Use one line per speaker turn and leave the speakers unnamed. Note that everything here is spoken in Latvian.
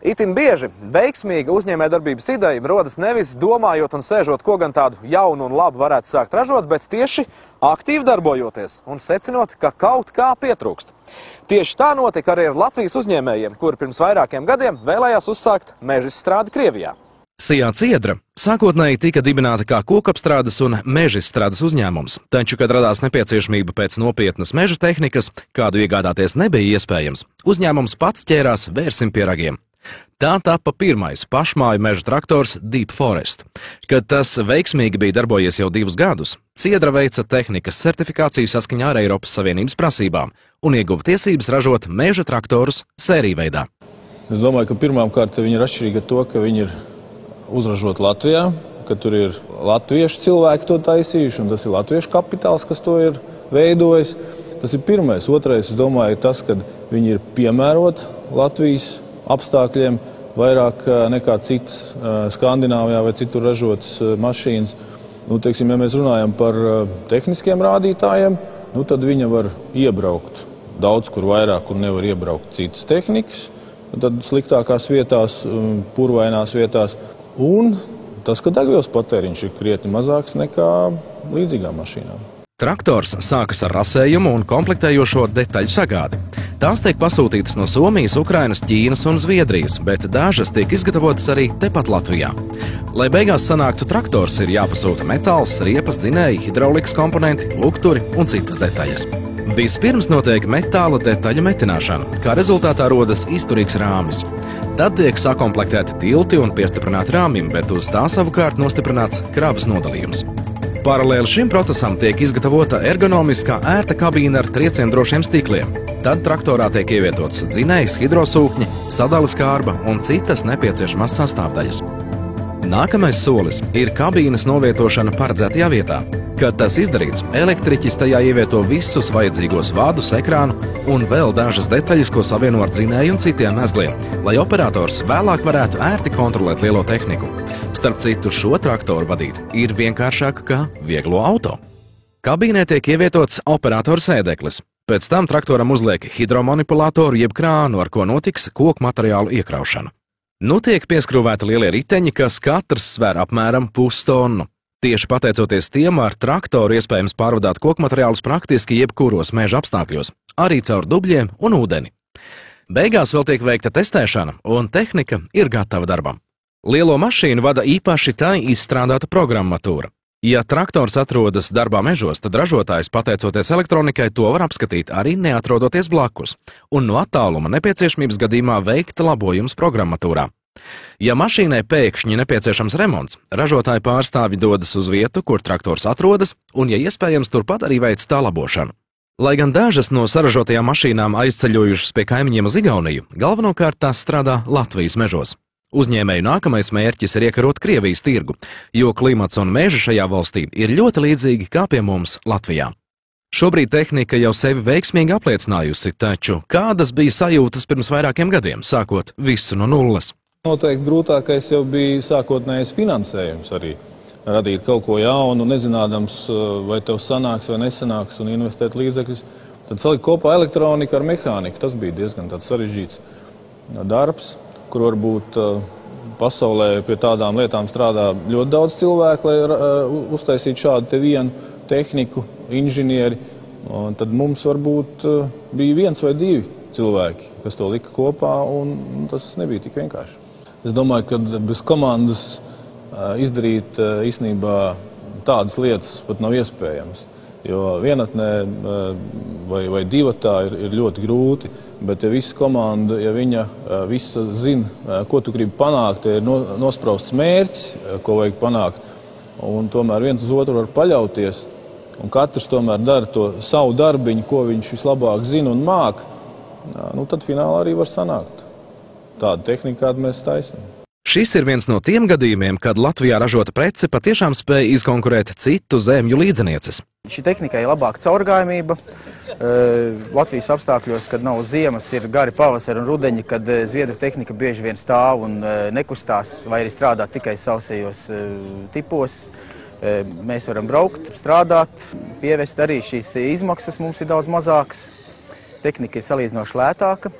Itin bieži veiksmīga uzņēmējdarbības ideja rodas nevis domājot un sēžot, ko gan tādu jaunu un labu varētu sākt ražot, bet tieši aktīvi darbojoties un secinot, ka kaut kā pietrūkst. Tieši tā notika arī ar Latvijas uzņēmējiem, kuri pirms vairākiem gadiem vēlējās uzsākt mežizstrādi Krievijā.
Sijā Ciedra sākotnēji tika dibināta kā kokapstrādes un mežizstrādes uzņēmums, taču, kad radās nepieciešamība pēc nopietnas meža tehnikas, kādu iegādāties nebija iespējams, uzņēmums pats ķērās vērsim pie ragiem. Tā tapa pirmais pašmāju meža traktors Deep Forest. Kad tas veiksmīgi bija darbojies jau 2 gadus, Ciedra veica tehnikas certifikāciju saskaņā ar Eiropas Savienības prasībām un ieguva tiesības ražot meža traktorus sērijveidā.
Es domāju, ka pirmām kārt viņi ir atšķirīgi ar to, ka viņi ir uzražot Latvijā, ka tur ir latviešu cilvēki to taisījuši, un tas ir latviešu kapitāls, kas to ir veidojis. Tas ir pirmais. Otrais, es domāju, tas, ka viņi ir piemēroti Latvijas apstākļiem vairāk nekā citas Skandināvijā vai citur ražotas mašīnas. Teiksim, ja mēs runājam par tehniskiem rādītājiem, tad viņa var iebraukt daudz kur vairāk un nevar iebraukt citas tehnikas. Tad sliktākās vietās, purvainās vietās. Un tas, ka degvielas patēriņš ir krietni mazāks nekā līdzīgām mašīnām.
Traktors sākas ar rasējumu un komplektējošo detaļu sagādi. Tās tiek pasūtītas no Somijas, Ukrainas, Ķīnas un Zviedrijas, bet dažas tiek izgatavotas arī tepat Latvijā. Lai beigās sanāktu traktors, ir jāpasūta metāls, riepas, dzinēji, hidraulikas komponenti, lukturi un citas detaļas. Vispirms notiek metāla detaļu metināšana, kā rezultātā rodas izturīgs rāmis. Tad tiek sakomplektēti tilti un piestiprināti rāmim, bet uz tā savukārt nostiprināts kravas nodalījums. Paralēli šim procesam tiek izgatavota ergonomiskā ērta kabīne ar trieciendrošiem stikliem. Tad traktorā tiek ievietots dzinējs, hidrosūkņi, sadales kārba un citas nepieciešamās sastāvdaļas. Nākamais solis ir kabīnes novietošana paredzētajā vietā. Kad tas izdarīts, elektriķis tajā ievieto visus vajadzīgos vadus, ekrānu un vēl dažas detaļas, ko savieno ar dzinēju un citiem mezgliem, lai operators vēlāk varētu ērti kontrolēt lielo tehniku. Starp citu, šo traktoru vadīt ir vienkāršāk kā vieglo auto. Kabīnē tiek ievietots operatora sēdeklis. Pēc tam traktoram uzliek hidromanipulātoru jeb krānu, ar ko notiks koku materiālu iekraušana. Tiek pieskrūvēti lielie riteņi, kas katrs svēr apmēram pustonu. Tieši pateicoties tiem, ar traktoru iespējams pārvadāt koku materiālus praktiski jebkuros meža apstākļos, arī caur dubļiem un ūdeni. Beigās vēl tiek veikta testēšana, un tehnika ir gatava darbam. Lielo mašīnu vada īpaši tai izstrādāta programmatūra. Ja traktors atrodas darbā mežos, tad ražotājs, pateicoties elektronikai, to var apskatīt arī neatrodoties blakus, un no attāluma nepieciešamības gadījumā veikt labojumus programmatūrā. Ja mašīnai pēkšņi nepieciešams remonts, ražotāja pārstāvi dodas uz vietu, kur traktors atrodas, un, ja iespējams, turpat arī veic tā labošanu. Lai gan dažas no saražotajām mašīnām aizceļojušas pie kaimiņiem uz Igauniju, galvenokārt tās strādā Latvijas mežos. Uzņēmēju nākamais mērķis ir iekarot Krievijas tirgu, jo klimats un meži šajā valstī ir ļoti līdzīgi kā pie mums Latvijā. Šobrīd tehnika jau sevi veiksmīgi apliecinājusi, taču kādas bija sajūtas pirms vairākiem gadiem, sākot visu no nulles?
Noteikti grūtākais jau bija sākotnējais finansējums arī. Radīt kaut ko jaunu, nezinādams, vai tev sanāks vai nesanāks un investēt līdzekļus. Tad salikt kopā elektroniku ar mehāniku. Tas bija diezgan tāds sarežģīts darbs, kur varbūt pasaulē pie tādām lietām strādā ļoti daudz cilvēku, lai uztaisītu šādu te vienu tehniku, inženieri. Un tad mums varbūt bija 1 vai 2 cilvēki, kas to lika kopā, un tas nebija tik vienkārši. Es domāju, ka bez komandas izdarīt īstenībā tādas lietas pat nav iespējams. Jo vienatnē vai divatā ir ļoti grūti, bet ja visa komanda, ja viņa visa zina, ko tu gribi panākt, ja ir nosprausts mērķis, ko vajag panākt, un tomēr viens uz otru var paļauties, un katrs tomēr dara to savu darbiņu, ko viņš vislabāk zina un māk, tad finālā arī var sanākt tādu tehniku, kādu mēs taisam.
Šis ir viens no tiem gadījumiem, kad Latvijā ražota prece patiešām spēja izkonkurēt citu zemju līdzinieces.
Šī tehnika ir labāka caurgājumība. Latvijas apstākļos, kad nav ziemas, ir gari pavasari un rudeņi, kad zviedru tehnika bieži vien stāv un nekustās vai arī strādā tikai sausajos tipos. Mēs varam braukt, strādāt, pievest arī šīs izmaksas mums ir daudz mazākas. Tehnika ir salīdzinoši lētāka.